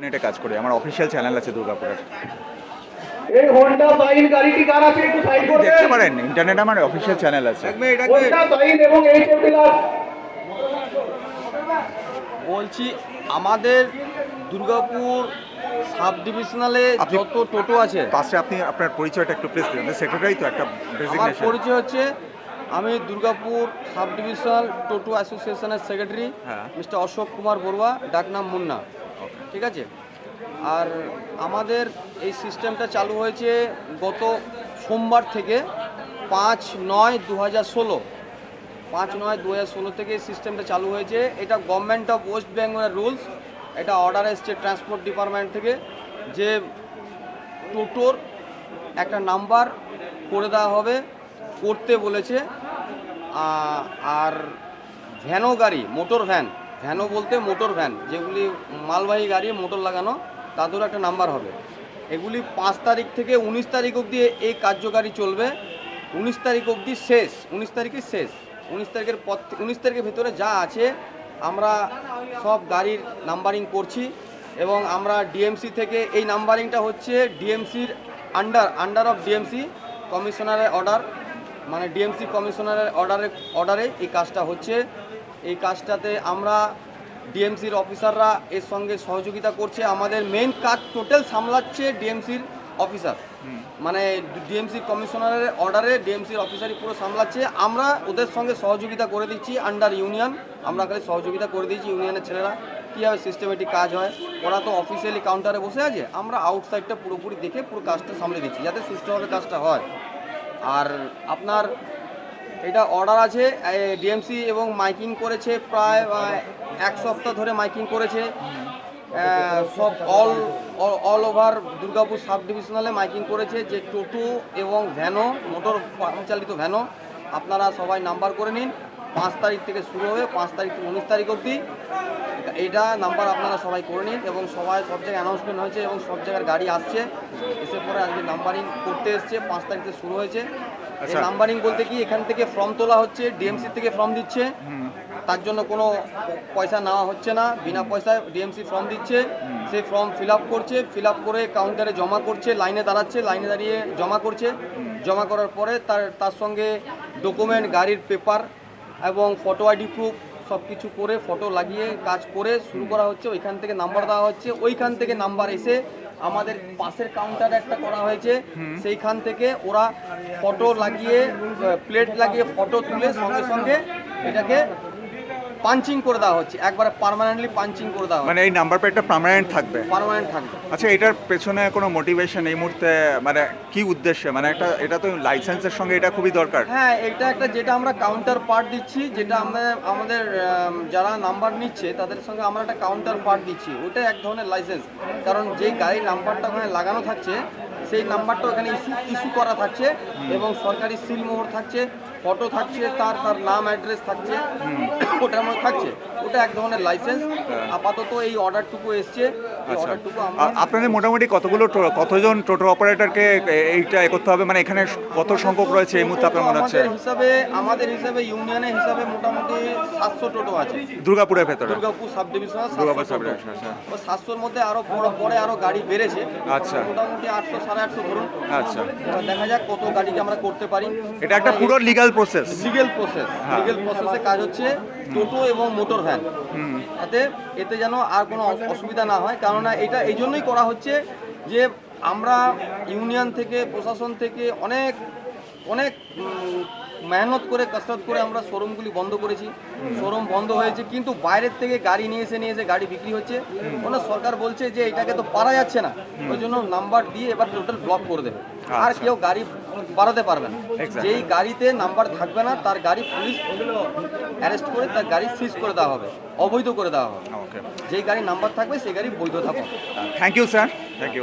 এটা কাজ করি, আমার অফিসিয়াল চ্যানেল আছে দুর্গাপুরের। এই হোন্ডা সাইন গাড়িটি কার আছে একটু সাইড করতে দেখতে পারেন, ইন্টারনেটে আমার অফিসিয়াল চ্যানেল আছে। হোন্ডা সাইন এবং এইচএফ ডিলার। বলছি আমাদের দুর্গাপুর সাব ডিভিশনালে যত টোটো আছে, পাশে আপনি আপনার পরিচয়টা একটু প্লিজ দিন। সেক্রেটারি তো একটা আমার ডেজিগনেশন। পরিচয় হচ্ছে আমি দুর্গাপুর সাব ডিভিশনাল টোটো অ্যাসোসিয়েশনের সেক্রেটারি হ্যাঁ। মিস্টার অশোক কুমার বড়ুয়া, ডাকনাম মুন্না। ঠিক আছে। আর আমাদের এই সিস্টেমটা চালু হয়েছে গত সোমবার থেকে 5/9/2016। 5/9/2016 থেকে এই সিস্টেমটা চালু হয়েছে। এটা গভর্নমেন্ট অফ ওয়েস্ট বেঙ্গলের রুলস। এটা অর্ডার এসছে ট্রান্সপোর্ট ডিপার্টমেন্ট থেকে যে টোটোর একটা নাম্বার করে দেওয়া হবে, করতে বলেছে। আর ভ্যানও গাড়ি, মোটর ভ্যান, ভ্যানও বলতে মোটর ভ্যান যেগুলি মালবাহী গাড়ি মোটর লাগানো, তাদেরও একটা নাম্বার হবে। এগুলি 5 তারিখ থেকে 19 তারিখ অবধি এই কার্যকারী চলবে। 19 তারিখ অবধি শেষ, 19 তারিখে শেষ। 19 তারিখের ভিতরে যা আছে আমরা সব গাড়ির নাম্বারিং করছি এবং আমরা ডিএমসি থেকে এই নাম্বারিংটা হচ্ছে ডিএমসির আন্ডার অফ ডিএমসি কমিশনারের অর্ডার, মানে ডিএমসি কমিশনারের অর্ডারে এই কাজটা হচ্ছে। এই কাজটাতে আমরা ডিএমসির অফিসাররা এর সঙ্গে সহযোগিতা করছে। আমাদের মেইন কাজ টোটাল সামলাচ্ছে ডিএমসির অফিসার, মানে ডিএমসি কমিশনারের অর্ডারে ডিএমসির অফিসারই পুরো সামলাচ্ছে। আমরা ওদের সঙ্গে সহযোগিতা করে দিচ্ছি আন্ডার ইউনিয়ন। আমরা খালি সহযোগিতা করে দিচ্ছি ইউনিয়নের ছেলেরা কীভাবে সিস্টেমেটিক কাজ হয়। ওরা তো অফিসিয়ালি কাউন্টারে বসে আছে, আমরা আউটসাইডটা পুরোপুরি দেখে পুরো কাজটা সামলে দিচ্ছি যাতে সুষ্ঠুভাবে কাজটা হয়। আর আপনার এটা অর্ডার আছে ডিএমসি এবং মাইকিং করেছে প্রায় 1 সপ্তাহ ধরে মাইকিং করেছে। সব অল ওভার দুর্গাপুর সাব ডিভিশনালে মাইকিং করেছে যে টোটো এবং ভ্যানো, মোটর চালিত ভ্যানো আপনারা সবাই নাম্বার করে নিন। 5 তারিখ থেকে শুরু হবে, 5 তারিখ থেকে 19 তারিখ অবধি এইটা নাম্বার আপনারা সবাই করে নিন। এবং সব জায়গায় অ্যানাউন্সমেন্ট হয়েছে এবং সব জায়গার গাড়ি আসছে, এসে পরে আজকে নাম্বারিং করতে এসছে। 5 তারিখ থেকে শুরু হয়েছে। এই নাম্বারিং বলতে কি, এখান থেকে ফর্ম তোলা হচ্ছে, ডিএমসি থেকে ফর্ম দিচ্ছে, তার জন্য কোনো পয়সা নেওয়া হচ্ছে না, বিনা পয়সায় ডিএমসি ফর্ম দিচ্ছে। সেই ফর্ম ফিল আপ করছে, ফিল আপ করে কাউন্টারে জমা করছে, লাইনে দাঁড়াচ্ছে, লাইনে দাঁড়িয়ে জমা করছে। জমা করার পরে তার সঙ্গে ডকুমেন্ট, গাড়ির পেপার এবং ফটো আইডি প্রুফ সব কিছু করে ফটো লাগিয়ে কাজ করে শুরু করা হচ্ছে। ওইখান থেকে নাম্বার দেওয়া হচ্ছে, ওইখান থেকে নাম্বার এসে আমাদের পাশের কাউন্টারে একটা করা হয়েছে, সেইখান থেকে ওরা ফটো লাগিয়ে প্লেট লাগিয়ে ফটো তুলে সঙ্গে সঙ্গে এটাকে পাঞ্চিং করে দেওয়া হচ্ছে, একবারে পার্মানেন্টলি পাঞ্চিং করে দেওয়া হচ্ছে। মানে এই নাম্বার প্লেটটা পার্মানেন্ট থাকবে? পার্মানেন্ট থাকবে। আচ্ছা, এটার পেছনে কোনো মোটিভেশন এই মুহূর্তে, মানে কি উদ্দেশ্যে? মানে এটা তো লাইসেন্সের সঙ্গে এটা খুবই দরকার। হ্যাঁ, এটা একটা যেটা আমরা কাউন্টার পার্ট দিচ্ছি, যেটা আমাদের যারা নাম্বার নিচ্ছে তাদের সঙ্গে আমরা একটা কাউন্টার পার্ট দিচ্ছি, ওটা এক ধরনের লাইসেন্স। কারণ যেই গাড়ির নাম্বারটা ওখানে লাগানো থাকছে সেই নাম্বারটা ওখানে ইস্যু করা থাকছে এবং সরকারি সিল মোহর থাকছে, ফটো থাকছে, তার নাম অ্যাড্রেস থাকছে, ওটার মধ্যে থাকছে। ওটা এক ধরনের লাইসেন্স। আপাতত এই অর্ডারটুকু এসছে, এই অর্ডারটুকু আমরা আপনাদের মোটামুটি কতজন টোটো অপারেটরকে এইটা করতে হবে, মানে এখানে কত সংখ্যক রয়েছে এই মুহূর্তে আপনার মনে হচ্ছে? আমাদের হিসাবে ইউনিয়নের হিসাবে মোটামুটি 700 টোটো আছে দুর্গাপুরের ভেতরে, Durgapur sub division. Durgapur sub division. 700-র মধ্যে আরো পরে আরো গাড়ি বেড়েছে। আচ্ছা, মোটামুটি 800-850 ধরুন। আচ্ছা, দেখা যাক কত গাড়িকে আমরা করতে পারি। এটা একটা পুরো লিগ্যাল প্রসেসে কাজ হচ্ছে টোটো এবং মোটর ভ্যান। এতে যেন আর কোনো অসুবিধা না হয়, কেননা এটা এই জন্যই করা হচ্ছে যে আমরা ইউনিয়ন থেকে, প্রশাসন থেকে অনেক মেহনত করে, কসরত করে আমরা শোরুমগুলি বন্ধ করেছি। শোরুম বন্ধ হয়েছে, কিন্তু বাইরের থেকে গাড়ি নিয়ে এসে গাড়ি বিক্রি হচ্ছে। সরকার বলছে যে এটাকে তো পারা যাচ্ছে না, ওই জন্য নাম্বার দিয়ে এবার টোটাল ব্লক করে দেবে, আর কেউ গাড়ি বাড়াতে পারবে না। যেই গাড়িতে নাম্বার থাকবে না তার গাড়ি পুলিশ অ্যারেস্ট করে তার গাড়ি সিজ করে দেওয়া হবে, অবৈধ করে দেওয়া হবে। যেই গাড়ি নাম্বার থাকবে সেই গাড়ি বৈধ থাকবে। Thank you sir, thank you.